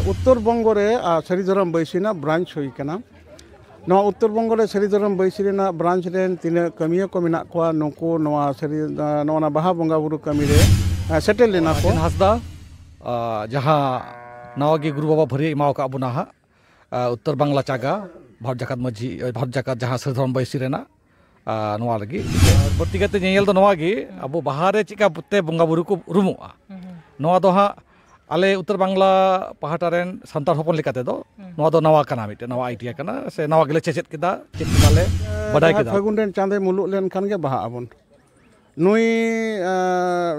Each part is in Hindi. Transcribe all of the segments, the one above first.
उत्तर बंग सारीधरम बैसी ब्रांच हुईकना उत्तर बंग सारीधरम बैसी ब्रांच रेन तीना कमिया को मेना को नुकु बाहा बंगा बुरु कमी रे सेटल लेना को हासदा जहाँ नवागी गुरु बाबा भरी इमाव का बुना उत्तर बांग्ला चागा भारत जाकात मजी भारत जाकात जहाँ सारीधरम बैसी रेना नवा लगी बत्ती करते नेल दो नवा गी अब बाहर चिका बुते बंगा बुरु को रुमुआ नवा दो हाँ आले उत्तर बांग्ला पहाटा रेन संतार होपन लेकाते दो नवा दो नवा कना मिटे नवा आइडिया कना से नवा गिले चेचेत किदा चेत किदाले बडाई किदा फागुन रेन चांदे मुलुक लेन खान के बाहा अबन नुई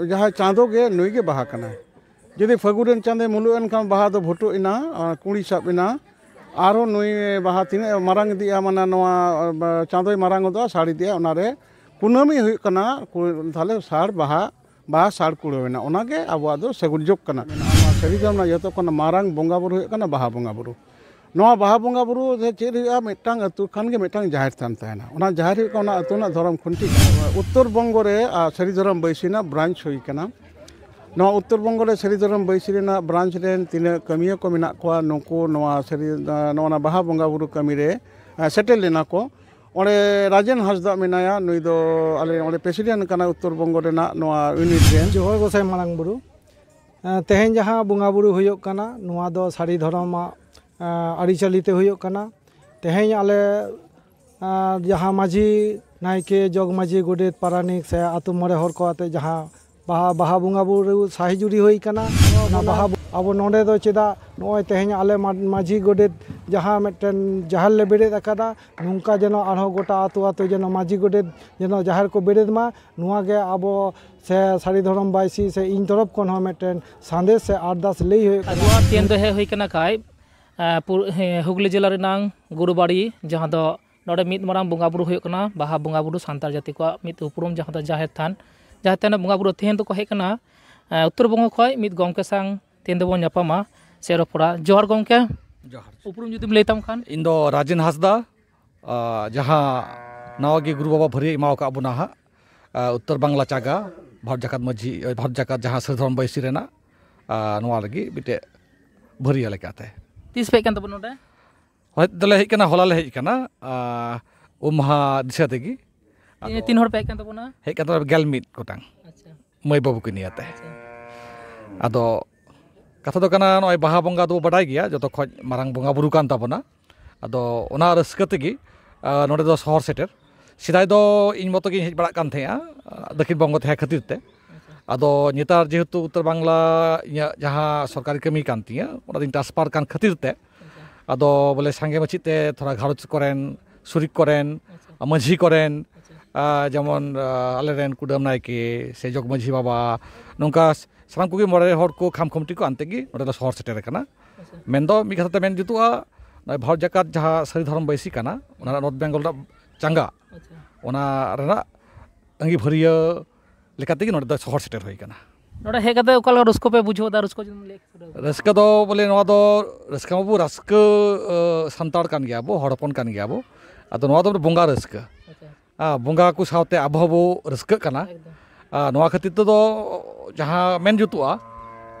जहाँ चांदो के नुई के बाहा कना जदि फागुन रेन चांदे मुलुक लेन खान बाहा दो भुटो इना कुड़ी साब इना आरो नुई बाहा तीन मारांग दिया माना नवा चांदोय मारांग दो साड़ी दिया उनारे कुनामी हुई कना थाले साड़ बाहा साड़ कुड़ोना उनागे आबो दो सगुन जोग कना सारीधरम जो को मारांग बंगा बुरु हुई कना बाहा बंगा बुरु नवा बाहा बंगा बुरु चेद हुआ मिटांग अतु खान के मिटांग जाहिर थान तहना उना जाहिर हुई कना अतु ना धरम खुंटी उत्तर बंग सारीधरम बैसी ब्रांच हुई कना उत्तर बंग सारीधरम बैसी ब्रांच रेन तीना कमिया को मेना को नुकु बाहा बंगा बुरु कमी रे सेटल लेना को ओंडे राजेन हासदा मेनाया नुई दो आले ओंडे प्रेसिडेंट कना उत्तर बंग रेना नवा यूनिट रेन जोहर गोसाई मारांग बुरु तेहें जहाँ बंगा बुरु हुयोग कना नवा दो सारीधरम आरिचालीते हुयोग कना तेहें आले जहाँ माझी नायके जग माझी गोडेत पारानिक से आतु मोरे हर को आते जहाँ बाहा बंगा बुरु साही जुड़ी हुई कना बाहा अब नोडे दो चेदा नोय तेहें आले माझी गोडेत जहाँ मिट्टन जहार ले बेड़े अकादा नुंका जनो आरो गोटा आतु आतु जनो माझी गोडेत जनो जहार को बेड़े मा नुआगे अब से सारीधरम बैसी से इन तरफ कोन हो मिट्टन संदेश से आरदास लई होय अगुआ तेन दो हुई कना काय हुगली जिला रेनांग गुरुबाड़ी जहाँ दो नोडे मित मारांग बंगा बुरु हुई कना बाहा बंगा बुरु सांतार जाति को मित उपरुम जहाँ दो जाहिर थान बंगा बुरु तेन दो को हेक कना उत्तर बंग खय मित गंके सांग तेन दो बन ᱧᱟᱯᱟᱢᱟ से रपड़ा जोहर गंके उपरुम जुदिम लैताम खान इन दो राजेन हासदा जहाँ नवागी गुरु बाबा भरी इमाव का बुना उत्तर बांग्ला चागा भारत जाकात मजी भारत जाकात जहाँ सारीधरम बैसी रेना नवा लगी बिटे भरी लेकाते तीस पे तब नोडे हय दले हेज कना होला ले हेज कना महा दिशा तेगी तीन हर पे तबना हेज कना गेल मिट गोटांग मई बाबू को नियाते आदो कथा दो कना नय बाहा बंगा दो बडाई गया जो खज मारांग बंगा बुरु कान ताबना आदो ओना रस्का तेगी नोडे दो शहर सेटर सिदाय दो इन मतो गिन हेज बड़ा कान थेया दक्षिण बंग थे खातिर ते आदो नेतार जेहेतु उत्तर बांग्ला जहाँ सरकारी कमी कान तिया ओना दिन ट्रांसफार कान खातिर ते आदो बोले सांगे मचिते थोड़ा घारोच करेन सुरिक करेन माझी करेन जेमन आले रेन कुडम नायके से जग माझी बाबा नोंका सामान को मोड़े हर को खाम खमटी को आनते गी नोडे शहर सेटर कना मेन दो मी कथा मेन जुतुआ भारत जाकात जहाँ सारीधरम बैसी कना ओना नॉर्थ बेंगल चांगा ओना रेना अंगी भरिया लेकाते गी नोडे दो शहर सेटर होई कना नोडे हे कते ओकल रस्को पे बुझो दा रस्को जुम लेख रस्का दो बोले नवा दो रस्का मबु रस्का संतार कान गया बो हड़पन कान गया बो आदो नवा दो बंगा रस्का बंगा को सावते आबो रस्का कना नवा खातिर तो जहाँ मेन जुतुआ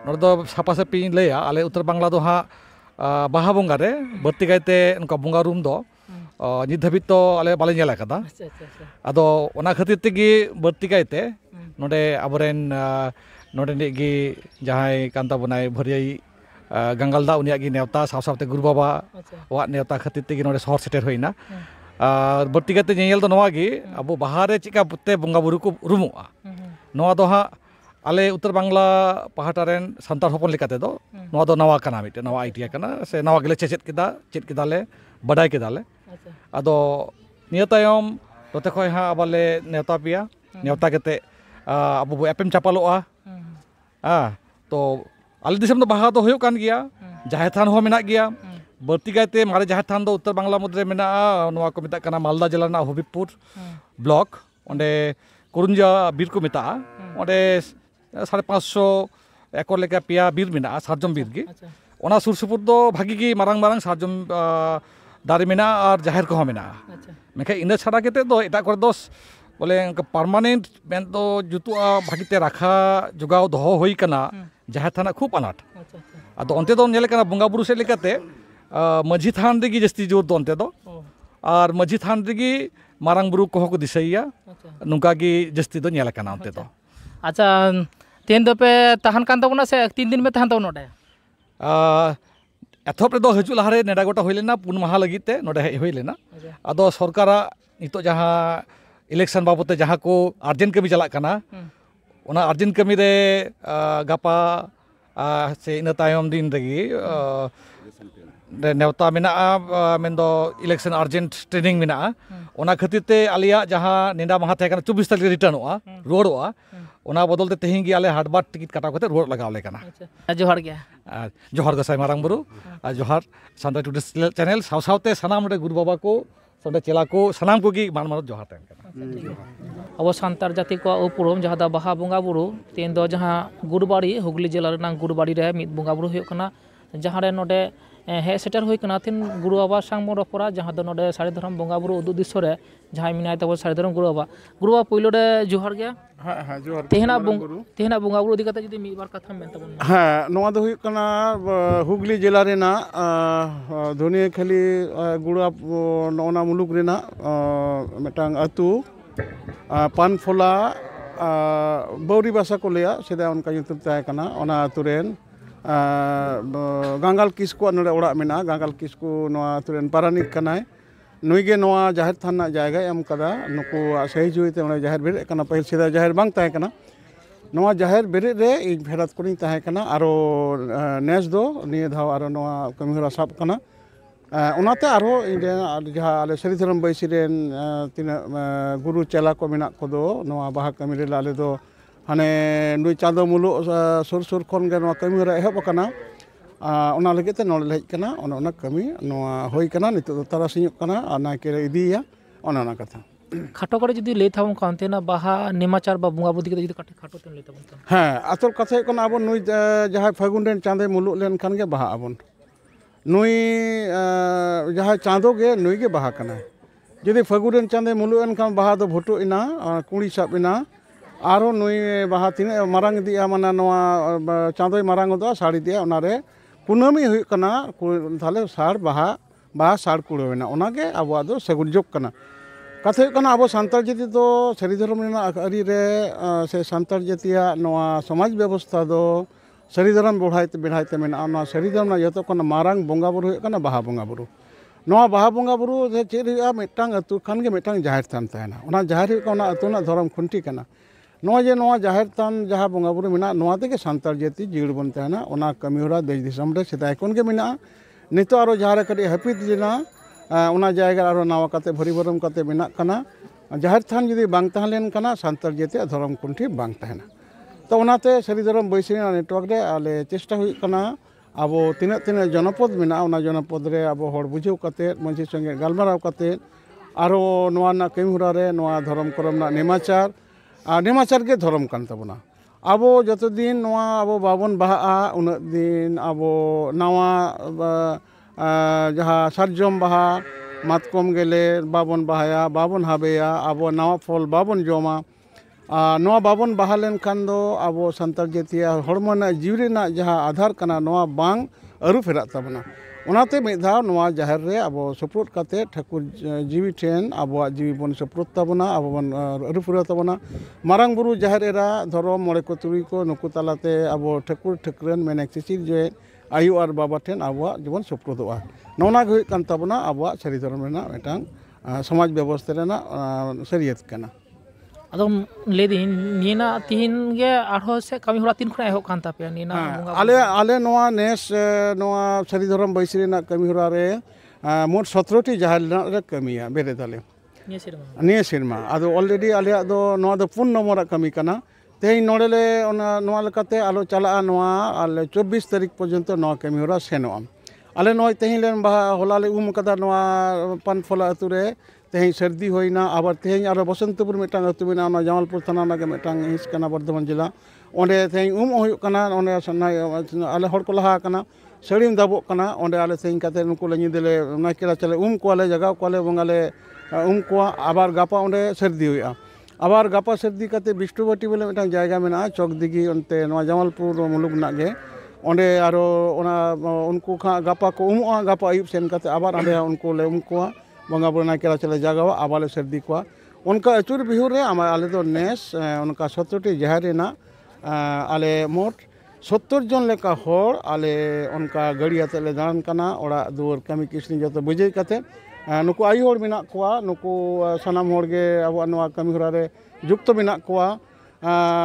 नोडे दो सापा सापी लैया आले उत्तर बांग्ला दो हाँ बाहा बंगा रे बत्ती गायते उनका बंगा रूम दो नित धाबी तो आले बाले नेला कदा आदो ओना खातिर तेगी बत्ती गायते नोडे आबरेन नोडे नेगी जहाँ कांता बनाए भरियाई गंगाल दा उनिया गी नेवता साव सावते गुरु बाबा वा नेवता खातिर तेगी नोडे शहर सेटर होइना बत्ती गायते नेल दो नवा गी अब बाहर चिका बुते बंगा बुरु को रुमुआ नवा दो हाँ आले उत्तर बांग्ला पहाटा रेन संतार होपन लेकाते दो नवा दो नवा कना मिटे नवा आइडिया कना से नवा गिले चेचेत किदाले बडाई किदाले आदो निया तायम तोते खय हाँ आबाले नेवता पिया नेवता केते अब एपेम चापालोआ तो आले दिसम दो बाहा दो होयो कान गया जाहेर थान हो मेना गया बर्ती गायते मारे जाहेर थान दो उत्तर बांग्ला मुद्रे मेना नवा को मेता कना मालदा जिला ना हबीबपुर ब्लॉक ओंडे कुरुंजा बीर को मेता ओंडे 550 एकड़ लेका पिया बीर मेना सारजम बीर गी ओना सुर सुपुर दो भागी गी मारांग मारांग सारजम दारे मेना और जाहेर को मेना मेखा इना छाड़ा केते दो एटा करे दो बोले पार्मानेंट मेन दो जुतुआ भागीते राखा जुगाव दोहो होई कना जाहेर थाना खूब अनाट ᱟᱫᱚ ᱚᱱᱛᱮ ᱫᱚ ᱧᱮᱞ ᱠᱟᱱᱟ ᱵᱚᱸᱜᱟ ᱵᱩᱨᱩ ᱥᱮᱫ ᱞᱮᱠᱟᱛᱮ ᱢᱟᱹᱡᱷᱤ ᱛᱷᱟᱱ ᱨᱮᱜᱮ ᱡᱟᱹᱥᱛᱤ ᱡᱳᱨ ᱫᱚ ᱚᱱᱛᱮ ᱫᱚ ᱟᱨ ᱢᱟᱹᱡᱷᱤ ᱛᱷᱟᱱ ᱨᱮᱜᱮ ᱢᱟᱨᱟᱝ ᱵᱩᱨᱩ ᱠᱚᱦᱚᱸ ᱠᱚ ᱫᱤᱥᱟᱹᱭᱟ ᱱᱚᱝᱠᱟ ᱜᱮ ᱡᱟᱹᱥᱛᱤ ᱫᱚ ᱧᱮᱞ ᱠᱟᱱᱟ ᱚᱱᱛᱮ ᱫᱚ ᱟᱪᱪᱷᱟ ᱛᱮᱦᱮᱧ ᱫᱚᱯᱮ ᱛᱟᱦᱮᱱ ᱠᱟᱱ ᱛᱟᱵᱚᱱᱟ ᱥᱮ 3 ᱫᱤᱱ ᱯᱮ ᱛᱟᱦᱮᱱ ᱛᱟᱵᱚᱱᱟ ᱱᱚᱰᱮ? ᱮᱛᱚᱦᱚᱵ ᱨᱮᱫᱚ ᱦᱤᱡᱩᱜ ᱞᱟᱦᱟᱨᱮ ᱱᱮᱰᱟ ᱜᱚᱴᱟ ᱦᱩᱭ ᱞᱮᱱᱟ 4 ᱢᱟᱦᱟ ᱞᱟᱹᱜᱤᱫ ᱛᱮ ᱱᱚᱰᱮ ᱦᱮᱡ ᱦᱩᱭ ᱞᱮᱱᱟ ᱟᱫᱚ ᱥᱚᱨᱠᱟᱨᱟᱜ ᱱᱤᱛᱚᱜ ᱡᱟᱦᱟᱸ ᱤᱞᱮᱠᱥᱚᱱ ᱵᱟᱵᱚᱫ te ᱡᱟᱦᱟᱸ ᱠᱚ ᱟᱨᱡᱮᱱᱴ ᱠᱟᱹᱢᱤ ᱪᱟᱞᱟᱜ ᱠᱟᱱᱟ ᱚᱱᱟ ᱟᱨᱡᱮᱱᱴ ᱠᱟᱹᱢᱤ ᱨᱮ ᱜᱟᱯᱟ ᱥᱮ ᱤᱱᱟᱹ ᱛᱟᱭᱚᱢ ᱫᱤᱱ ᱨᱮᱜᱮ नेवता मेनाआ मेन्दो इलेक्शन अर्जेंट ट्रेनिंग मेनाआ ओना खातिर ते आलिया जहां नेंडा माहा तहे 24 तारीख रिटर्नोआ रुआड़ोआ ओना बदल ते तेहिं गे आले हाटबार टिकट काटाव कते रुआड़ लगाव ले कना जोहार गया जोहार गसाई मारांग बुरु जोहार सान्ताल टुडे चैनल साव सावते सनाम रे गुरु बाबा को संडे चेला को सनाम को गी मान मान जोहार तहन कना अब सांतार जाति को उपरम जहां दा बाहा बोंगा बुरु तेन दो जहां गुरुबाड़ी हुगली जिला रे नांग गुरुबाड़ी रे मिद बोंगा बुरु हुयो कना जहां रे नोडे हे सेटर हुई कना थिन गुरु बाबा सांग मो रपरा जहां दो नोडे सारे धर्म बोंगा बुरु उदु दिसो रे जहां मिनाय तब सारे धर्म गुरु बाबा पहलो रे जोहार गया हाँ हाँ जोहार तेहना बोंगा बुरु दिकते जदी मी बार कथा मेन तबन हाँ नोआ दो हुई कना हुगली जिला रेना दुनिया खाली गुड़ा नोना मुलुक रेना मेटांग अतु पानफोला बौरी भाषा को लिया सीधा उनका यूट्यूब तय कना ओना अतु रेन गांगाल किसको नोडे ओड़ा मेना गांगाल किसको नोआ अतु रेन पारानिक कनाय नुईगे नोआ जाहिर थान ना जायगा एम कदा नुकु सही जुईते ओना जाहिर बेरे कना पहिल सीधा जाहिर बांग तय कना नोआ जाहिर बेरे रे इन भेरात कोनी तय कना आरो नेस दो निये धाव आरो नोआ कमिहरा साब कना ओनाते आरो इनदे जहां आले सरी धर्म बैसी रेन तिना गुरु चेला को मेना कोदो नोआ बाहा कमी रे आले दो हाने नुई चांदो मुलु सुर सुर खन गे नोआ कमिहरा एहब कना ओना लगे ते नोले हेज कना ओना कमी नोआ होई कना नितो तारासिᱧᱚᱜ कना ना के इदिया ओना कथा खाटो करे जदी ले थाबन कांते ना बाहा नेमाचार बा बुंगा बुद्धि जदी काटे खाटो तेन ले ताबन हाँ आसल कथा कना अब नुई जहां फागुन रेन चांदे मुलु लेन खान गे बाहा अबन नुई जहां चांदो गे नुई गे बाहा कना जदी फागुन रेन चांदे मुलु एन खान बाहा दो भोटो इना कुड़ी साब इना आरो नुई बाहा तिने मारांग दिया माना नोआ चांदोय मारांग दो साड़ी दिया ओना रे कुनामी हुई कना थाले साड़ बाहा साड़ कुड़वेना ओनागे आबो दो सगुन जोग कना कथा हुई कना आबो सांताल जाति दो सारी धर्म रेना अरी रे से सांताल जातिया नोआ समाज व्यवस्था दो सारी धर्म बढ़ाइते मेना ओना सारी धर्म ना जतो कना मारांग बोंगा बुरु हुई कना बाहा बोंगा बुरु नोआ बाहा बोंगा बुरु से चेद हुई मिटांग अतु खान गे मिटांग जाहिर थान तहना ओना जाहिर हुई कना अतु ना धर्म खुंटी कना नोआ जे नोआ जाहिर थान जहां बोंगा बुरु मेना नोआ तेगे सांताल जाति जीड़ बन तहना ओना कमिहरा देश दिसम रे सेदाय कोन गे मेना नितो आरो जहां रे कडी हापिद लेना ओना जायगा आरो नावा काते भरी भरम काते मेना कना जाहिर थान जदी बांग तहलेन कना सांताल जाति धर्म खुंटी बांग तहना तो ओनाते सारी धर्म बैसी नेटवर्क रे आले चेष्टा हुई कना आबो तिना जनपद मेना ओना जनपद रे आबो हर बुझेव काते मंची संगे गालमाराव काते आरो नोआ ना कमिहरा रे नोआ धर्म करम ना नेमाचार के धर्म कान तबना आबो जतो दिन नोआ आबो बाबन बाहा उन दिन आबो नावा जहां सारजम बाहा मातकम गेले बाबन बाहाया बाबन हाबेया आबो नावा फल बाबन जमा नोआ बाबन बाहा लेन खान दो आबो सांताल जातिया हड़मना जीवरी ना जहां आधार कना नोआ बांग अरु फेरा तबना ओनाते मिद धाव नोआ जाहिर रे आबो सपोर्ट काते ठाकुर जीवी ठेन आबो जीवी बन सपोर्ट तबना आबो बन अरु फेरा तबना मारांग बुरु जाहिर एरा धर्म मोड़े को तुरी को नुकु तालाते आबो ठाकुर ठकरन मेनेक चिचिर जे आयु आर बाबा ठेन आबो जीवन सपोर्टोआ नोना हुई कान तबना आबो सारी धर्म रेना मेटांग समाज व्यवस्था रेना सरियत कना अदम ले दिन नीना तीन गे आठो से कमी होला तीन खना हो कान तापे नीना आले नोआ नेस नोआ सारी धर्म बैसी रेना कमी होला रे मोट 17 टी जाहिर रे कमिया बेरे ताले निये सिरमा आदो ऑलरेडी आले दो नोआ दो पुन नंबर कमी कना तेई नोडेले ओना नोआ लकाते आलो चला नोआ आले 24 तारीख पर्यंत नोआ कमी होला सेनोआ आले नोय तेही लेन बा होला ले कदा नोआ पानफोला अतु रे तेही सर्दी होइना आबार तेही आरो बसंतपुर मेटांग अतु मेना ना जमालपुर थाना नागे मेटांग हिस कना बर्धमान जिला ओंडे तेही हुई कना ओंडे सनाय आले हड़ को लहा कना सड़ीम दाबो कना ओंडे आले तेही काते नुको ले निदेले नाकेला चले कोले जगह कोले बंगाले को आबार गापा ओंडे सर्दी हुआ आबार गापा सर्दी काते बिष्टुबाटी बोले मेटांग जायगा मेना चौक दिगी ओंते नोआ जमालपुर मुलुक नागे onde aro ona unku gapa ko umua gapa ayub sen kate abar ande unku le umkuwa bonga buru naike racha le jagawa abar le serdi kuwa onka achur bihur re ale do nes onka 17 jahar rena ale mot 70 jon leka hor ale onka gari ate le daran kana ora duar kami kisni joto bujai kate nuku ayu hor menak kuwa nuku sanam hor ge abu noa kami hora re jukto menak kuwa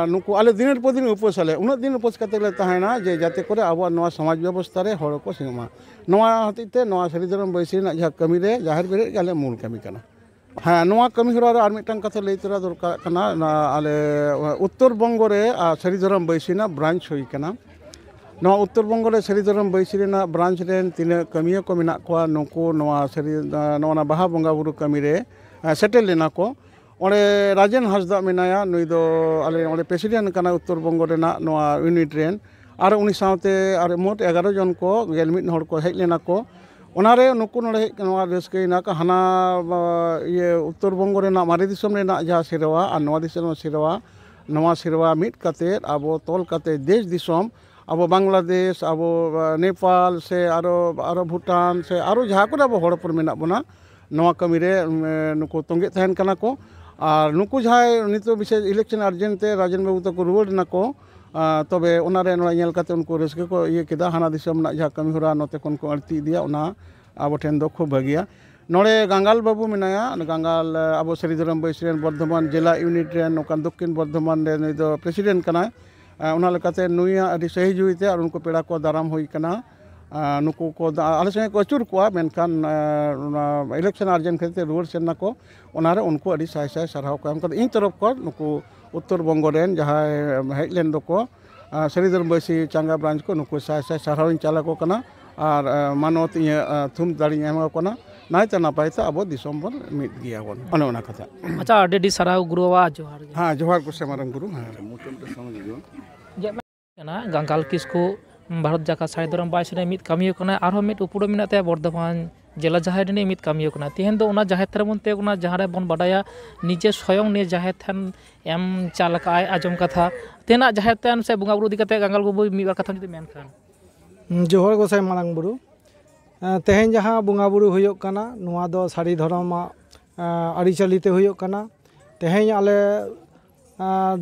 nuku ale diner por din upos ale unat din upos kate le tahena je jate kore abu noa samaj ব্যবস্থা re hor ko singma noa hatite noa Saridaram Baisi na jaha kami re jahar bere ale mul kami kana ha noa kami hora re ar mitang katha lei tora dorkar kana ale Uttor Bongo re Saridaram Baisi na branch hui kana noa Uttor Bongo re Saridaram Baisi rena branch ren tina kamiya ko menak ko nuku noa noa baha bonga buru kami re settle lena ko onde Rajen Hasda menaya nui do ale onde president kana Uttor Bongo rena noa unit ren ar uni saute ar mot 11 jon ko gelmit hor ko hej lena ko onare nuku nore hej noa reske na ka hana ye Uttor Bongo rena mari disom rena ja sirwa ar noa disom sirwa noa sirwa mit kate abo tol kate desh disom abo Bangladesh abo Nepal se aro Bhutan se aro jaha ko abo hor por menak bona noa kami re nuku tonge tahen kana ko আর নুকু যাহাই নিতো বিশেষ ইলেকশন আর্জেন্টে রাজেন বাবু তাকে রুয়ার্ড নাকো তবে ওনারে নোয়া ñel kate unku raske ko iye keda hana disam na jaha kami hora note kon ko arti dia ona abo ten do khub bhagiya nore Gangal babu menaya Gangal abo Saridaram Baisi ren Bordhoman jela unit ren nokan Dokkin Bordhoman re nui do president kana ona lekate nuia adi sahijuite ar unku peda ko daram hui kana nuku ko ale sange ko achur kuwa menkan election argent khate ruar sen nako onare unku adi sai sarhaw ko am kade in torof ko nuku Uttor Bongo ren jahai hejlen doko Saridaram Baisi changa branch ko nuku sai sarhaw in chala ko kana ar manot inya thum dali ema ko na naita napai ta abo December mid giya kon ona ona katha acha adi sarau guru wa johar ge ha johar ko semarang guru ha mutum to samaj go kana Gangal Kisku Bharat Jakat Saridaram Baisi re mit kami kana arho mit upuro minate Bordhoman jela jaher ne mit kami kana tehen do ona jaher thar monte ona jahare bon badaya nije soyong ne jaher than em chalaka ai ajom katha tena jaher tan se bunga buru dikate Gangal Babu mi bar katha jodi men khan ᱡᱚᱦᱟᱨ ᱜᱚᱥᱟᱭ ᱢᱟᱨᱟᱝ ᱵᱩᱨᱩ ᱛᱮᱦᱮᱧ ᱡᱟᱦᱟᱸ ᱵᱚᱸᱜᱟ ᱵᱩᱨᱩ ᱦᱩᱭᱩᱜ ᱠᱟᱱᱟ ᱱᱚᱣᱟ ᱫᱚ ᱥᱟᱹᱨᱤ ᱫᱷᱚᱨᱚᱢᱟᱜ ᱟᱹᱨᱤᱪᱟᱹᱞᱤ ᱛᱮ ᱦᱩᱭᱩᱜ ᱠᱟᱱᱟ ᱛᱮᱦᱮᱧ ᱟᱞᱮ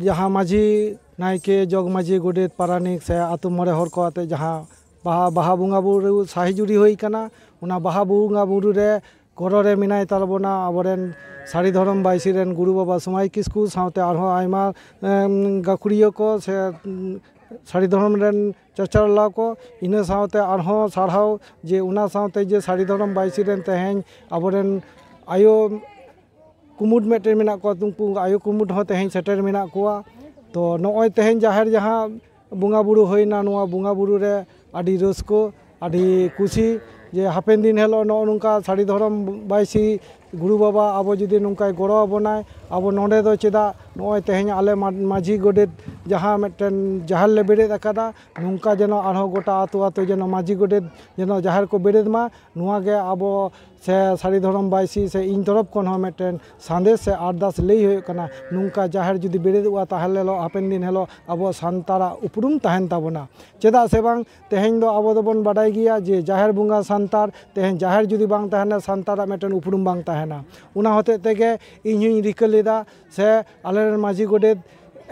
ᱡᱟᱦᱟᱸ ᱢᱟᱹᱡᱷᱤ ᱱᱟᱭᱠᱮ ᱡᱚᱜᱽ ᱢᱟᱹᱡᱷᱤ ᱜᱚᱰᱮᱛ ᱯᱟᱨᱟᱱᱤᱠ ᱥᱮ ᱟᱛᱳ ᱢᱚᱬᱮ ᱦᱚᱲ ᱠᱚ ᱟᱛᱮ ᱡᱟᱦᱟᱸ ᱵᱟᱦᱟ ᱵᱚᱸᱜᱟ ᱵᱩᱨᱩ ᱥᱟᱦᱤ ᱡᱩᱨᱤ ᱦᱩᱭ ᱠᱟᱱᱟ ᱚᱱᱟ ᱵᱟᱦᱟ ᱵᱚᱸᱜᱟ ᱵᱩᱨᱩ ᱨᱮ ᱜᱚᱲᱚ ᱨᱮ ᱢᱮᱱᱟᱭ ᱛᱟᱵᱚᱱᱟ ᱟᱵᱚᱨᱮᱱ ᱥᱟᱹᱨᱤᱫᱷᱚᱨᱚᱢ ᱵᱟᱭᱥᱤ ᱨᱮᱱ ᱜᱩᱨᱩ ᱵᱟᱵᱟ ᱥᱚᱢᱟᱭ ᱠᱤᱥᱠᱩ ᱥᱟᱶᱛᱮ ᱟᱨᱦᱚᱸ ᱟᱭᱢᱟ ᱜᱟᱹᱠᱷᱩᱲᱤᱭᱟᱹ ᱠᱚ ᱥᱮ ᱥᱟᱹᱨᱤ ᱫᱷᱚᱨᱚᱢ ᱨᱮᱱ ᱪᱟᱪᱞᱟᱣ ᱠᱚ ᱤᱱᱟᱹ ᱥᱟᱶᱛᱮ ᱟᱨᱦᱚᱸ ᱥᱟᱨᱦᱟᱣ ᱡᱮ ᱚᱱᱟ ᱥᱟᱶᱛᱮ ᱡᱮ ᱥᱟᱹᱨᱤ ᱫᱷᱚᱨᱚᱢ ᱵᱟᱭᱥᱤ ᱨᱮᱱ ᱛᱮᱦᱮᱧ ᱟᱵᱚᱨᱮᱱ ᱟᱭᱳ ᱠᱩᱢᱩᱴ ᱢᱤᱫᱴᱮᱱ ᱢᱮᱱᱟᱜ ᱠᱚᱣᱟ ᱩᱱᱠᱩ ᱟᱭᱳ ᱠᱩᱢᱩᱴ ᱦᱚᱸ ᱛᱮᱦᱮᱧ ᱥᱮᱴᱮᱨ ᱢᱮᱱᱟᱜ ᱠᱚᱣᱟ ᱛᱚ ᱱᱚᱜᱼᱚᱭ ᱛᱮᱦᱮᱧ ᱡᱟᱦᱮᱨ ᱡᱟᱦᱟᱸ ᱵᱚᱸᱜᱟ ᱵᱩᱨᱩ ᱦᱩᱭᱱᱟ ᱱᱚᱣᱟ ᱵᱚᱸᱜᱟ ᱵᱩᱨᱩ ᱨᱮ ᱟᱹᱰᱤ ᱨᱟᱹᱥᱠᱟᱹ ᱟᱹᱰᱤ ᱠᱩᱥᱤ ᱡᱮ ᱦᱟᱯᱮᱱ ᱫᱤᱱ ᱦᱤᱞᱳᱜ ᱱᱚᱜᱼᱚ ᱱᱚᱝᱠᱟ ᱥᱟᱹᱨᱤ ᱫᱷᱚᱨᱚᱢ ᱵᱟᱭᱥᱤ ᱜᱩᱨᱩ ᱵᱟᱵᱟ ᱟᱵᱚ ᱡᱩᱫᱤ ᱱᱚᱝᱠᱟᱭ ᱜᱚᱲᱚ ᱟᱵᱚᱱᱟᱭ ᱟᱵᱚ ᱱᱚᱰᱮ ᱫᱚ ᱪᱮᱫᱟᱜ ᱱᱚᱜᱼᱚᱭ ᱛᱮᱦᱮᱧ ᱟᱞᱮ ᱢᱟᱹᱡᱷᱤ ᱜᱚᱰᱮᱛ ᱡᱟᱦᱟᱸ ᱢᱤᱫᱴᱮᱱ ᱡᱟᱦᱮᱨ ᱞᱮ ᱵᱮᱨᱮᱫ ᱟᱠᱟᱫᱟ ᱱᱚᱝᱠᱟ ᱡᱮᱱᱚ ᱟᱨᱦᱚᱸ ᱜᱚᱴᱟ ᱟᱛᱳ ᱡᱮᱱᱚ ᱢᱟᱹᱡᱷᱤ ᱜᱚᱰᱮᱛ ᱡᱮᱱᱚ ᱡᱟᱦᱮᱨ ᱠᱚ ᱵᱮᱨᱮᱫ ᱢᱟ ᱱᱚᱣᱟ ᱜᱮ ᱟᱵᱚ ᱥᱮ ᱥᱟᱹᱨᱤ ᱫᱷᱚᱨᱚᱢ ᱵᱟᱭᱥᱤ ᱥᱮ ᱤᱧ ᱛᱚᱨᱚᱯ ᱠᱷᱚᱱ ᱦᱚᱸ ᱢᱤᱫᱴᱮᱱ ᱥᱟᱸᱫᱮᱥ ᱥᱮ ᱟᱨᱫᱟᱥ ᱞᱟᱹᱭ ᱦᱩᱭᱩᱜ ᱠᱟᱱᱟ ᱱᱚᱝᱠᱟ ᱡᱟᱦᱮᱨ ᱡᱩᱫᱤ ᱵᱮᱨᱮᱫᱚᱜᱼᱟ ᱛᱟᱦᱚᱞᱮ ᱦᱟᱯᱮᱱ ᱫᱤᱱ ᱦᱤᱞᱳᱜ ᱟᱵᱚ ᱥᱟᱱᱛᱟᱲᱟᱜ ᱩᱯᱨᱩᱢ ᱛᱟᱦᱮᱱ ᱛᱟᱵᱚᱱᱟ ᱪᱮᱫᱟᱜ ᱥᱮ ᱵᱟᱝ ᱛᱮᱦᱮᱧ ᱫᱚ ᱟᱵᱚ ᱫᱚᱵᱚᱱ ᱵᱟᱰᱟᱭ ᱜᱮᱭᱟ ᱡᱮ ᱡᱟᱦᱮᱨ ᱵᱚᱸᱜᱟ ᱥᱟᱱᱛᱟᱲ ᱛᱮᱦᱮᱧ ᱡᱟᱦᱮᱨ ᱡᱩᱫᱤ ᱵᱟᱝ ᱛᱟᱦᱮᱱᱟ ᱥᱟᱱᱛᱟᱲᱟᱜ ᱢᱤᱫᱴᱮᱱ ᱩᱯᱨᱩᱢ ᱵᱟᱝ ᱛᱟᱦᱮᱱᱟ ᱚᱱᱟ ᱦᱚᱛᱮᱡ ᱛᱮᱜᱮ ᱤᱧ ᱦᱚᱧ ᱨᱤᱠᱟᱹ ᱞᱮᱫᱟ ᱥᱮ ᱟᱞᱮᱨᱮᱱ ᱢᱟᱹᱡᱷᱤ ᱜᱚᱰᱮᱛ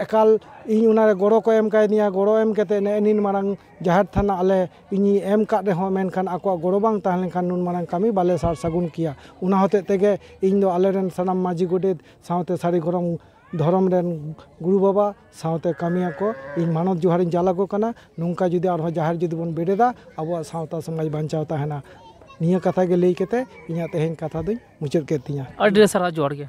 ᱮᱠᱟᱞ ᱤᱧ ᱚᱱᱟᱨᱮ ᱜᱚᱲᱚ ᱠᱚ ᱮᱢ ᱠᱟᱣᱫᱤᱧᱟ ᱜᱚᱲᱚ ᱮᱢ ᱠᱟᱛᱮ ᱱᱤᱱ ᱢᱟᱨᱟᱝ ᱡᱟᱦᱮᱨ ᱛᱷᱟᱱ ᱟᱞᱮ ᱤᱧᱤᱧ ᱮᱢ ᱠᱟᱫ ᱨᱮᱦᱚᱸ ᱢᱮᱱᱠᱷᱟᱱ ᱟᱠᱚᱣᱟᱜ ᱜᱚᱲᱚ ᱵᱟᱝ ᱛᱟᱦᱮᱸ ᱞᱮᱱᱠᱷᱟᱱ ᱱᱩᱱ ᱢᱟᱨᱟᱝ ᱠᱟᱹᱢᱤ ᱵᱟᱞᱮ ᱥᱟᱨ ᱥᱟᱹᱜᱩᱱ ᱠᱮᱭᱟ ᱚᱱᱟ ᱦᱚᱛᱮᱡ ᱛᱮᱜᱮ ᱤᱧ ᱫᱚ ᱟᱞᱮᱨᱮᱱ ᱥᱟᱱᱟᱢ ᱢᱟᱹᱡᱷᱤ ᱜᱚᱰᱮᱛ ᱥᱟᱶᱛᱮ ᱥᱟᱹᱨᱤ ᱫᱷᱚᱨᱚᱢ ᱨᱮᱱ ᱜᱩᱨᱩ ᱵᱟᱵᱟ ᱥᱟᱶᱛᱮ ᱠᱟᱹᱢᱤᱭᱟᱠᱚ ᱤᱧ ᱢᱟᱱᱚᱛ ᱡᱚᱦᱟᱨᱤᱧ ᱪᱟᱞ ᱟᱠᱚ ᱠᱟᱱᱟ ᱱᱚᱝᱠᱟ ᱡᱩᱫᱤ ᱟᱨᱦᱚᱸ ᱡᱟᱦᱮᱨ ᱡᱩᱫᱤ ᱵᱚᱱ ᱵᱮᱨᱮᱫᱟ ᱟᱵᱚᱣᱟᱜ ᱥᱟᱶᱛᱟ ᱥᱚᱢᱟᱡᱽ ᱵᱟᱧᱪᱟᱣ ᱛᱟᱦᱮᱱᱟ ᱱᱤᱭᱟᱹ ᱠᱟᱛᱷᱟ ᱜᱮ ᱞᱟᱹᱭ ᱠᱟᱛᱮ ᱤᱧᱟᱹᱜ ᱛᱮᱦᱮᱧ ᱠᱟᱛᱷᱟ ᱫᱚᱧ ᱢᱩᱪᱟᱹᱫ ᱠᱮᱫ ᱛᱤᱧᱟ ᱟᱹᱰᱤ ᱥᱟᱨᱦᱟᱣ ᱡᱚᱦᱟᱨ ᱜᱮ